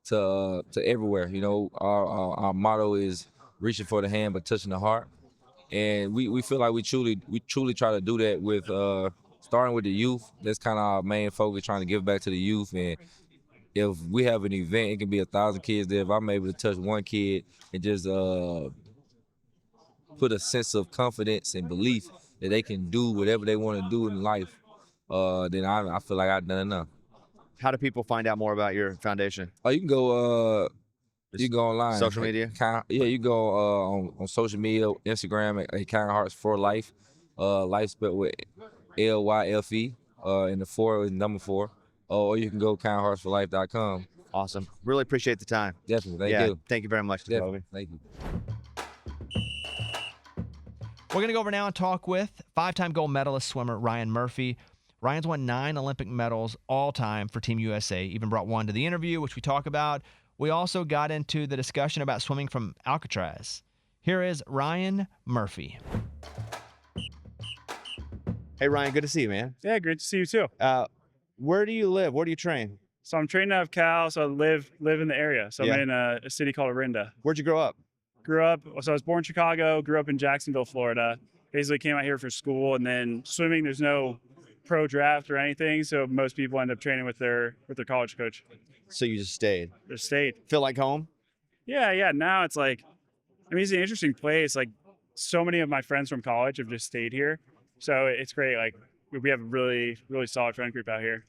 to everywhere. Our motto is reaching for the hand but touching the heart, and we feel like we truly try to do that with starting with the youth. That's kind of our main focus, trying to give back to the youth. And if we have an event, it can be 1,000 kids there. If I'm able to touch one kid and just put a sense of confidence and belief that they can do whatever they want to do in life, then I feel like I've done enough. How do people find out more about your foundation? Oh, you can go online. Social media? You go on social media, Instagram at Kind Hearts for Life. Life spelled with LYFE, and the 4 is number 4. Or you can go kindheartsforlife.com. Awesome. Really appreciate the time. Definitely. Thank you. Thank you very much, Jacoby. Thank you. We're going to go over now and talk with 5-time gold medalist swimmer Ryan Murphy. Ryan's won 9 Olympic medals all time for Team USA, even brought one to the interview, which we talk about. We also got into the discussion about swimming from Alcatraz. Here is Ryan Murphy. Hey, Ryan, good to see you, man. Yeah, great to see you too. Where do you live? Where do you train? So I'm trained out of Cal, so I live in the area. So I'm in a city called Orinda. Where'd you grow up? So I was born in Chicago, grew up in Jacksonville, Florida. Basically came out here for school, and then swimming, there's no pro draft or anything, so most people end up training with their college coach. So you just stayed? Just stayed. Feel like home? Yeah. Now it's like, it's an interesting place. Like, so many of my friends from college have just stayed here. So it's great. Like, we have a really, really solid friend group out here.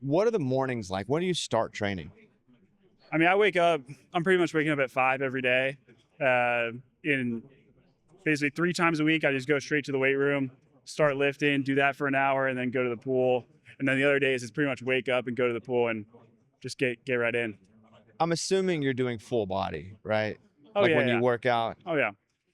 What are the mornings like? When do you start training? I wake up, I'm pretty much waking up at 5 every day. In basically 3 times a week, I just go straight to the weight room, start lifting, do that for an hour, and then go to the pool. And then the other days, it's pretty much wake up and go to the pool and just get right in. I'm assuming you're doing full body, right? Oh, like yeah, when yeah. you work out. Oh, yeah.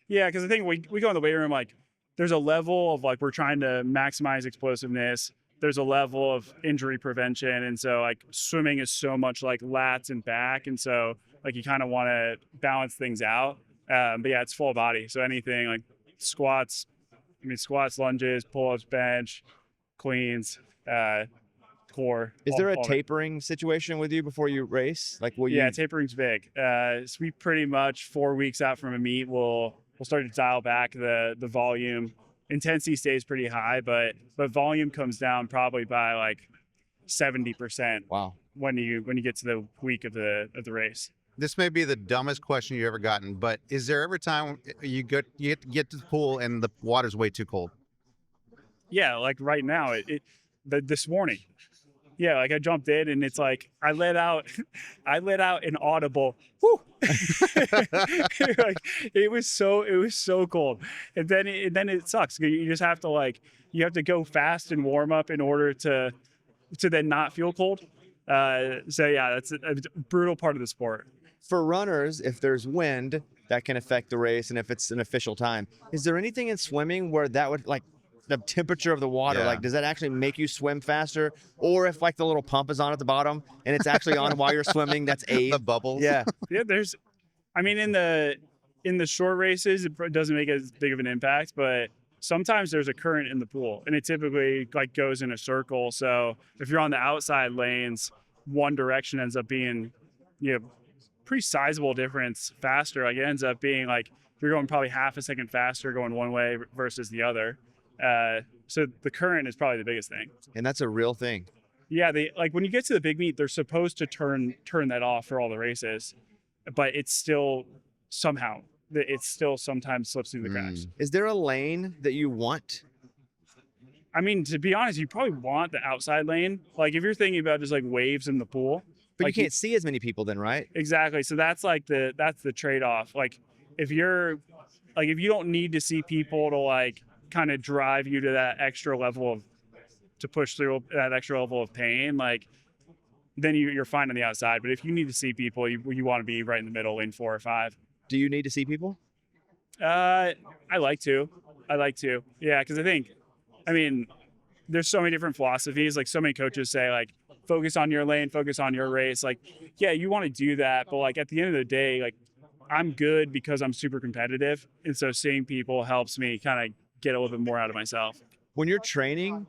Yeah, because I think we go in the weight room, like, there's a level of, like, we're trying to maximize explosiveness. There's a level of injury prevention. And so, like, swimming is so much like lats and back. And so, like, you kind of want to balance things out. But yeah, it's full body. So anything like squats, lunges, pull-ups, bench, cleans, core. Is there a tapering situation with you before you race? Like, will you? Yeah, tapering's big. So we pretty much 4 weeks out from a meet, we'll start to dial back the volume. Intensity stays pretty high, but volume comes down probably by like 70%. Wow. When you get to the week of the race. This may be the dumbest question you've ever gotten, but is there ever time you get to the pool and the water's way too cold? Yeah, like right now, this morning. Yeah, like I jumped in and it's like I let out an audible whoo. Like, it was so cold, and then it sucks. You just have to go fast and warm up in order to then not feel cold. So yeah, that's a brutal part of the sport. For runners, if there's wind, that can affect the race, and if it's an official time. Is there anything in swimming where that would, like, the temperature of the water, like, does that actually make you swim faster? Or if, like, the little pump is on at the bottom and it's actually on while you're swimming, that's aid? The bubbles? Yeah. Yeah, in the short races, it doesn't make as big of an impact, but sometimes there's a current in the pool, and it typically, like, goes in a circle. So if you're on the outside lanes, one direction ends up being, pretty sizable difference faster. Like, it ends up being like you're going probably half a second faster going one way versus the other. So the current is probably the biggest thing. And that's a real thing. Yeah, when you get to the big meet, they're supposed to turn that off for all the races, but it's still sometimes slips through the cracks. Is there a lane that you want? To be honest, you probably want the outside lane. Like, if you're thinking about just like waves in the pool. But like, you can't see as many people then, right? Exactly. So that's the trade-off. Like, if you don't need to see people to, like, kind of drive you to that extra level to push through that extra level of pain, like then you're fine on the outside. But if you need to see people, you want to be right in the middle, lane 4 or 5. Do you need to see people? I like to. Yeah, because I mean, there's so many different philosophies. Like so many coaches say, like focus on your lane, focus on your race. Like, yeah, you want to do that, but like at the end of the day, like I'm good because I'm super competitive, and so seeing people helps me kind of get a little bit more out of myself. When you're training,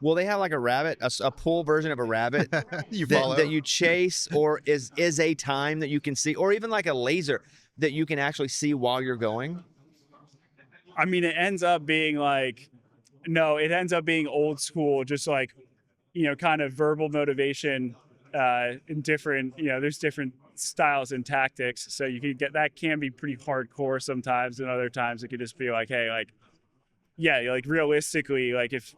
will they have like a rabbit, a pull version of a rabbit You follow. that you chase, or is a time that you can see, or even like a laser that you can actually see while you're going? I mean, it ends up being like, no, it ends up being old school, just like, kind of verbal motivation in different, there's different styles and tactics. So you can that can be pretty hardcore sometimes, and other times it could just be like, hey, like, yeah, like realistically, like if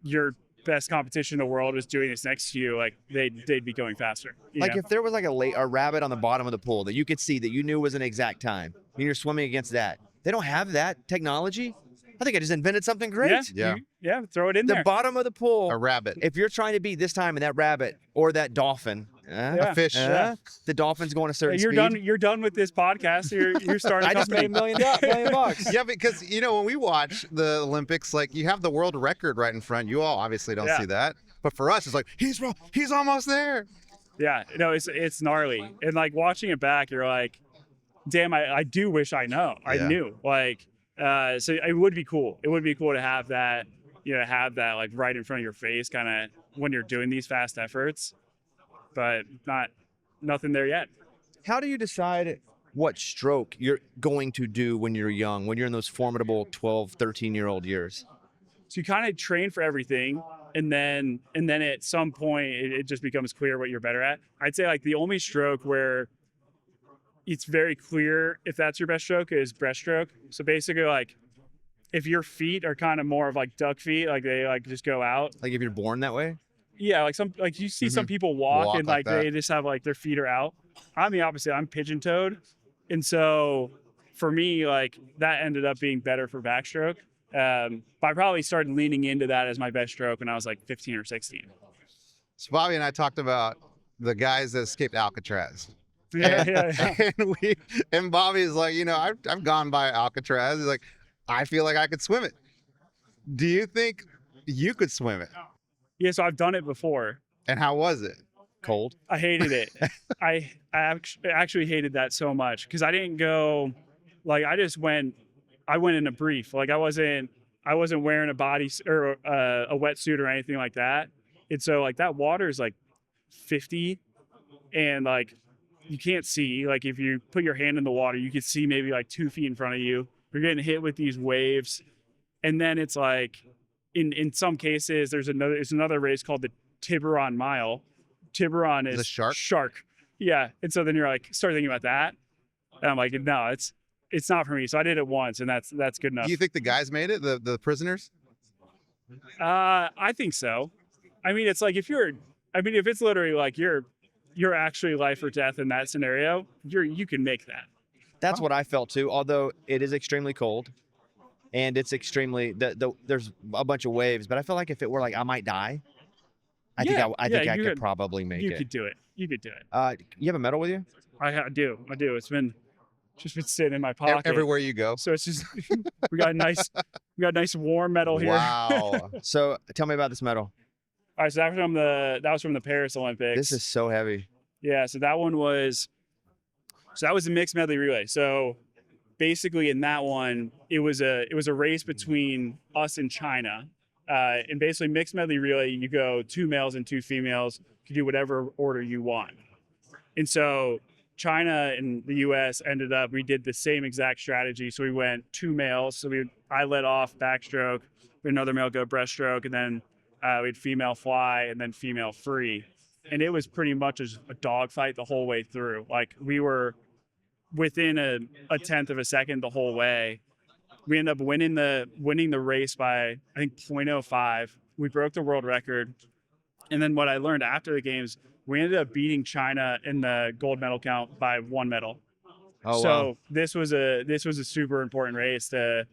your best competition in the world is doing this next to you, like they'd be going faster. Like if there was like a rabbit on the bottom of the pool that you could see that you knew was an exact time, and you're swimming against that. They don't have that technology. I think I just invented something great. Yeah, throw it in The there. bottom of the pool. A rabbit. If you're trying to beat this time and that rabbit or that dolphin, A fish. the dolphin's going a certain You're speed. You're done with this podcast. You're starting. I just made $1 million bucks. Yeah, because when we watch the Olympics, like you have the world record right in front. You all obviously don't see that, but for us, it's like he's almost there. Yeah, no, it's gnarly, and like watching it back, you're like, damn, I do wish I knew. Like, so it would be cool. It would be cool to have that, like right in front of your face, kind of when you're doing these fast efforts, but nothing there yet. How do you decide what stroke you're going to do when you're young, when you're in those formidable 12, 13-year-old years? So you kind of train for everything, and then at some point it just becomes clear what you're better at. I'd say like the only stroke where it's very clear if that's your best stroke is breaststroke. So basically, like if your feet are kind of more of like duck feet, like they like just go out. Like if you're born that way? Yeah, like you see some people walk and like that. they just have like their feet are out. I'm the opposite. I'm pigeon-toed, and so for me, like that ended up being better for backstroke. But I probably started leaning into that as my best stroke when I was like 15 or 16. So Bobby and I talked about the guys that escaped Alcatraz. Yeah. And Bobby's like, I've gone by Alcatraz. He's like, I feel like I could swim it. Do you think you could swim it? Yeah, so I've done it before. And how was it? Cold? I hated it. I actually hated that so much because I didn't go, like I went in a brief. Like I wasn't wearing a body or a wetsuit or anything like that. And so like that water is like 50, and like you can't see. Like if you put your hand in the water, you can see maybe like 2 feet in front of you. You're getting hit with these waves, and then it's like in some cases there's another race called the Tiburon Mile. Tiburon is a shark? Shark. Yeah. And so then you're like start thinking about that. And I'm like, no, it's not for me. So I did it once, and that's good enough. Do you think the guys made it, the prisoners? I think so. I mean, it's like if it's literally like you're actually life or death in that scenario, you can make that. That's what I felt too, although it is extremely cold and it's extremely, there's a bunch of waves, but I feel like if it were like I might die, I think I could probably make it. You could do it. You could do it. You have a medal with you? I do. It's been sitting in my pocket. Everywhere you go. So it's just, we got a nice warm medal here. Wow. So tell me about this medal. All right. So that was from the Paris Olympics. This is so heavy. Yeah. So that was the mixed medley relay. So basically in that one, it was a race between us and China. And basically mixed medley relay, you go 2 males and 2 females. You can do whatever order you want. And so China and the US we did the same exact strategy. So we went 2 males. So I led off backstroke, we had another male go breaststroke, and then we had female fly and then female free. And it was pretty much a dogfight the whole way through. Like we were within a tenth of a second the whole way. We ended up winning the race by, I think, 0.05. We broke the world record. And then what I learned after the games, we ended up beating China in the gold medal count by 1 medal. Oh, so wow. this was a super important race to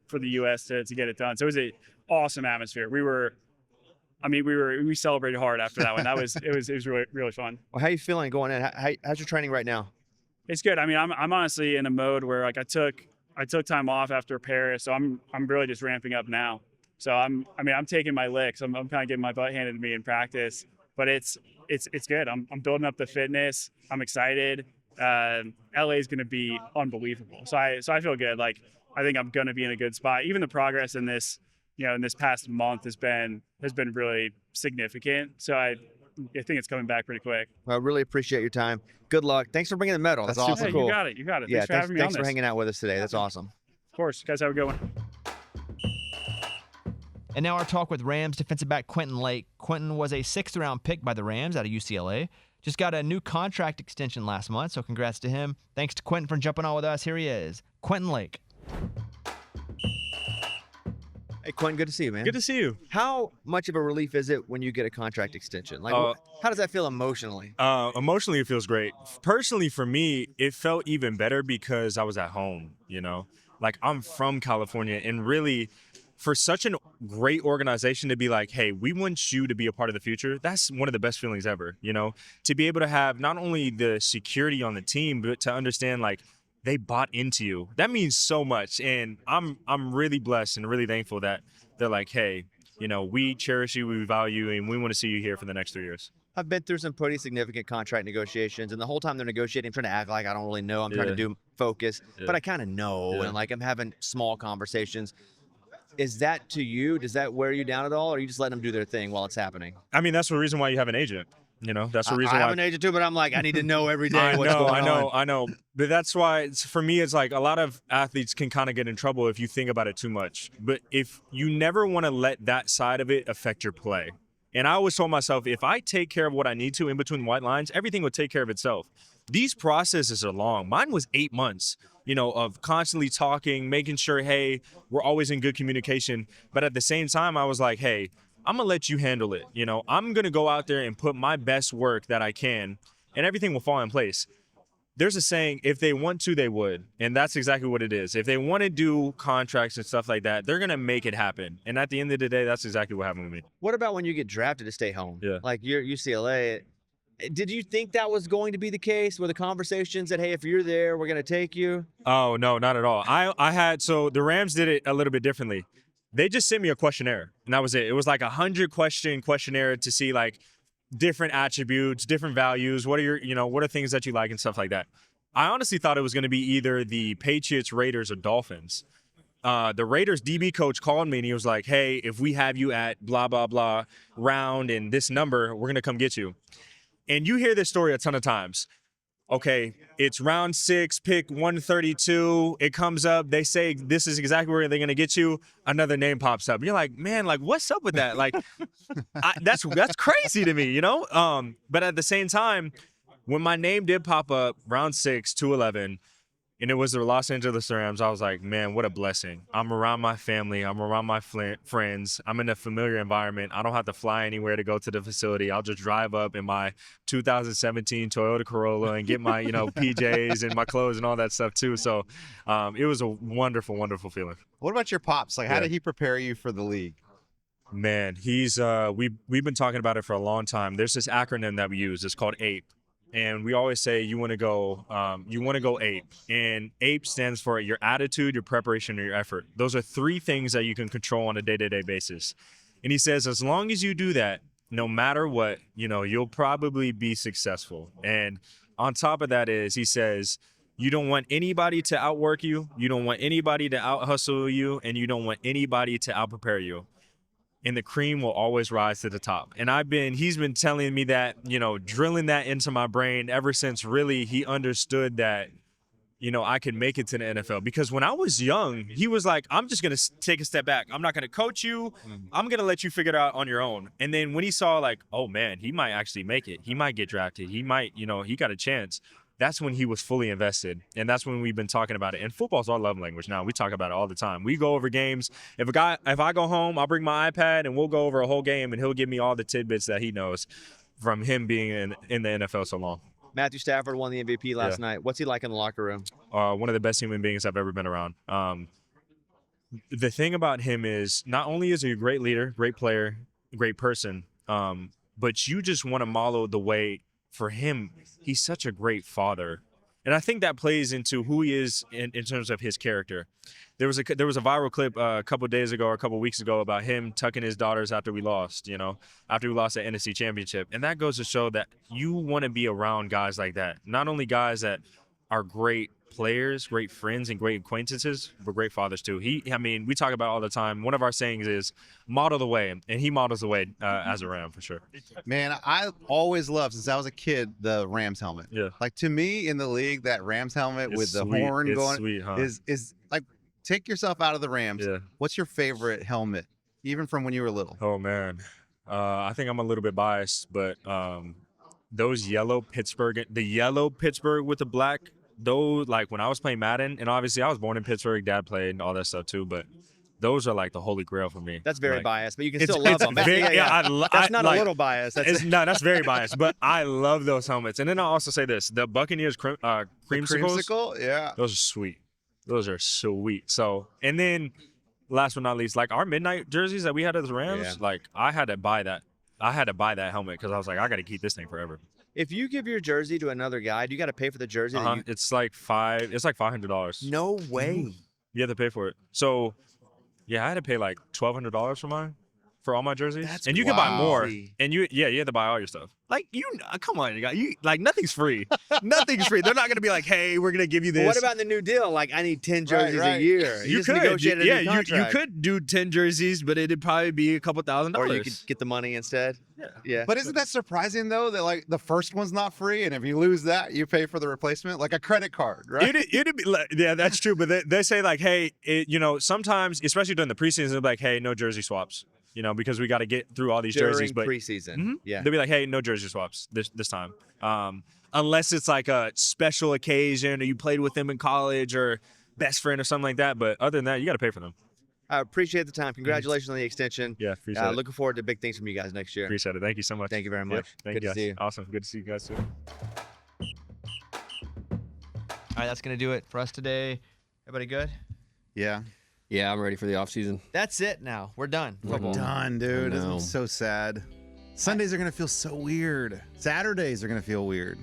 for the U.S. to get it done. So it was an awesome atmosphere. We celebrated hard after that one. It was really, really fun. Well, how are you feeling going in? How's your training right now? It's good. I mean, I'm honestly in a mode where like I took time off after Paris, so I'm really just ramping up now. So I'm taking my licks. I'm kind of getting my butt handed to me in practice, but it's good. I'm building up the fitness. I'm excited. LA is going to be unbelievable. So I feel good. Like I think I'm going to be in a good spot. Even the progress in this past month has been really significant. So I think it's coming back pretty quick. Well, I really appreciate your time. Good luck. Thanks for bringing the medal. That's awesome. Hey, Cool. You got it. Yeah, Thanks for having me on thanks for this. hanging out with us today. That's awesome. Of course. You guys have a good one. And now our talk with Rams defensive back Quentin Lake. Quentin was a 6th-round pick by the Rams out of UCLA. Just got a new contract extension last month, so congrats to him. Thanks to Quentin for jumping on with us. Here he is, Quentin Lake. Hey, Quentin, good to see you, man. Good to see you. How much of a relief is it when you get a contract extension? Like, how does that feel emotionally? Emotionally, it feels great. Personally, for me, it felt even better because I was at home, Like, I'm from California, and really, for such a great organization to be like, hey, we want you to be a part of the future, that's one of the best feelings ever, To be able to have not only the security on the team, but to understand, like, they bought into you. That means so much. And I'm really blessed and really thankful that they're like, hey, we cherish you, we value you, and we want to see you here for the next 3 years. I've been through some pretty significant contract negotiations, and the whole time they're negotiating, I'm trying to act like I don't really know. I'm trying to do focus, but I kind of know, and like I'm having small conversations. Is that to you? Does that wear you down at all, or are you just letting them do their thing while it's happening? I mean, that's the reason why you have an agent. That's the reason I why. have an agent too, but I'm like, I need to know every day what's going on. I know. But that's why, for me, it's like a lot of athletes can kind of get in trouble if you think about it too much. But if you never want to let that side of it affect your play. And I always told myself, if I take care of what I need to in between white lines, everything will take care of itself. These processes are long. Mine was 8 months, of constantly talking, making sure, hey, we're always in good communication. But at the same time, I was like, hey, I'm going to let you handle it. I'm going to go out there and put my best work that I can, and everything will fall in place. There's a saying, if they want to, they would. And that's exactly what it is. If they want to do contracts and stuff like that, they're going to make it happen. And at the end of the day, that's exactly what happened with me. What about when you get drafted to stay home? Yeah. Like you're UCLA. Did you think that was going to be the case? Were the conversations that, hey, if you're there, we're going to take you? Oh, no, not at all. So the Rams did it a little bit differently. They just sent me a questionnaire, and that was it. It was like 100-question questionnaire to see like different attributes, different values. What are what are things that you like and stuff like that. I honestly thought it was going to be either the Patriots, Raiders, or Dolphins. The Raiders DB coach called me and he was like, hey, if we have you at blah, blah, blah round and this number, we're going to come get you. And you hear this story a ton of times. Okay, it's round 6, pick 132. It comes up. They say this is exactly where they're going to get you. Another name pops up. You're like, man, like, what's up with that? Like, that's crazy to me, But at the same time, when my name did pop up, round 6, 211, and it was the Los Angeles Rams, I was like, man, what a blessing. I'm around my family. I'm around my friends. I'm in a familiar environment. I don't have to fly anywhere to go to the facility. I'll just drive up in my 2017 Toyota Corolla and get my, PJs and my clothes and all that stuff too. So it was a wonderful, wonderful feeling. What about your pops? Like, how did he prepare you for the league? Man, he's we've been talking about it for a long time. There's this acronym that we use. It's called APE. And we always say you want to go APE. And APE stands for your attitude, your preparation, or your effort. Those are 3 things that you can control on a day-to-day basis. And he says, as long as you do that, no matter what, you'll probably be successful. And on top of that he says, you don't want anybody to outwork you. You don't want anybody to out-hustle you. And you don't want anybody to out-prepare you. And the cream will always rise to the top. And he's been telling me that, drilling that into my brain ever since really he understood that, I could make it to the NFL. Because when I was young, he was like, I'm just going to take a step back. I'm not going to coach you. I'm going to let you figure it out on your own. And then when he saw like, oh man, he might actually make it. He might get drafted. He might, he got a chance. That's when he was fully invested. And that's when we've been talking about it. And football's our love language now. We talk about it all the time. We go over games. If I go home, I'll bring my iPad and we'll go over a whole game and he'll give me all the tidbits that he knows from him being in the NFL so long. Matthew Stafford won the MVP last night. What's he like in the locker room? One of the best human beings I've ever been around. the thing about him is not only is he a great leader, great player, great person, but you just want to model the way for him. He's such a great father. And I think that plays into who he is in terms of his character. There was a viral clip a couple of days ago or a couple of weeks ago about him tucking his daughters after we lost, after we lost the NFC Championship. And that goes to show that you want to be around guys like that. Not only guys that are great players, great friends, and great acquaintances, but great fathers too. We talk about it all the time. One of our sayings is model the way, and he models the way as a Ram for sure. Man, I always loved, since I was a kid, the Rams helmet. Yeah. Like, to me, in the league, that Rams helmet with the sweet. horn It's going sweet, huh? is like, take yourself out of the Rams. Yeah. What's your favorite helmet, even from when you were little? Oh man, I think I'm a little bit biased, but those yellow Pittsburgh with the black. Those, like when I was playing Madden, and obviously I was born in Pittsburgh, dad played and all that stuff too, but those are like the holy grail for me. That's very Like, biased, but you can still love them. That's not a little biased. That's very biased, but I love those helmets. And then I'll also say this: the Buccaneers creamsicles, Creamsicle? Yeah. those are sweet. Those are sweet. So, and then last but not least, like our midnight jerseys that we had as Rams, Yeah. like I had to buy that. I had to buy that helmet because I was like, I got to keep this thing forever. If you give your jersey to another guy, do you got to pay for the jersey? that you- It's like $500. No way. You have to pay for it. So, yeah, I had to pay like $1,200 for all my jerseys. That's and you can buy more. crazy. And you have to buy all your stuff. Like, come on, you like nothing's free. Nothing's free. They're not going to be like, hey, we're going to give you this. But what about the new deal? Like, I need 10 jerseys right. a year. you just could negotiate a yeah, new you contract. could do 10 jerseys, but it'd probably be a couple $1,000. Or you could get the money instead. Yeah. But isn't that surprising, though, that like the first one's not free, and if you lose that, you pay for the replacement, like a credit card, right? It'd be like, yeah, that's true. But they say like, hey, sometimes, especially during the preseason, they'll be like, hey, no jersey swaps. Because we got to get through all these During jerseys. But preseason. Yeah. they'll be like, hey, no jersey swaps this time. Unless it's like a special occasion or you played with them in college or best friend or something like that. But other than that, you got to pay for them. I appreciate the time. Congratulations on the extension. Yeah, appreciate it. Looking forward to big things from you guys next year. Appreciate it. Thank you so much. Thank you very Yep, much. Thank Good you to guys. see you. Awesome. Good to see you guys too. All right, that's going to do it for us today. Everybody good? Yeah. Yeah, I'm ready for the off season. That's it now. We're done. Football. Done, dude. I know. I'm so sad. Sundays are going to feel so weird. Saturdays are going to feel weird.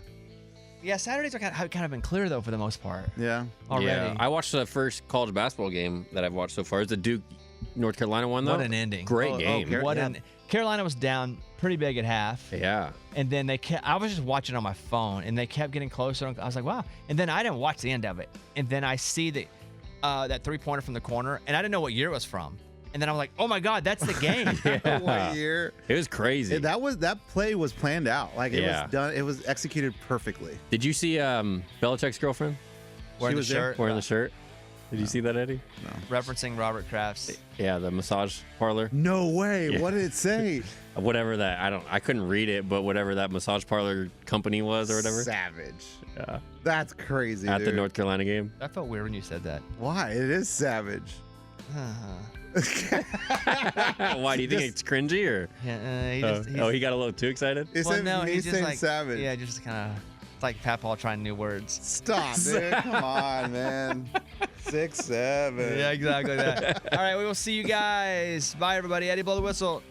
Yeah, Saturdays are kind of been clear, though, for the most part. Yeah. Already. Yeah, I watched the first college basketball game that I've watched so far. It's the Duke North Carolina one, though. What an ending. Great game. Carolina was down pretty big at half. Yeah. And then I was just watching on my phone, and they kept getting closer. I was like, wow. And then I didn't watch the end of it. And then I see that three-pointer from the corner, and I didn't know what year it was from. And then I'm like, oh my God, that's the game. What year? It was crazy. That play was planned out. Like it Yeah. was done. It was executed perfectly. Did you see Belichick's girlfriend Wearing the was there. shirt, wearing the shirt? Did you see that, Eddie? referencing Robert Kraft's. Yeah, the massage parlor. No way. Yeah. What did it say? Whatever that, I couldn't read it, but whatever that massage parlor company was or whatever. Savage. Yeah. That's crazy. At the dude. North Carolina game. That felt weird when you said that. Why? It is savage. Why do you think it's cringy or? Yeah, He got a little too excited. It's well, no, me he's just saying like savage. Yeah, just kind of. It's like Pat Paul trying new words. Stop, dude. Come on, man. 6, 7. Yeah, exactly that. All right, we will see you guys. Bye, everybody. Eddie, blow the whistle.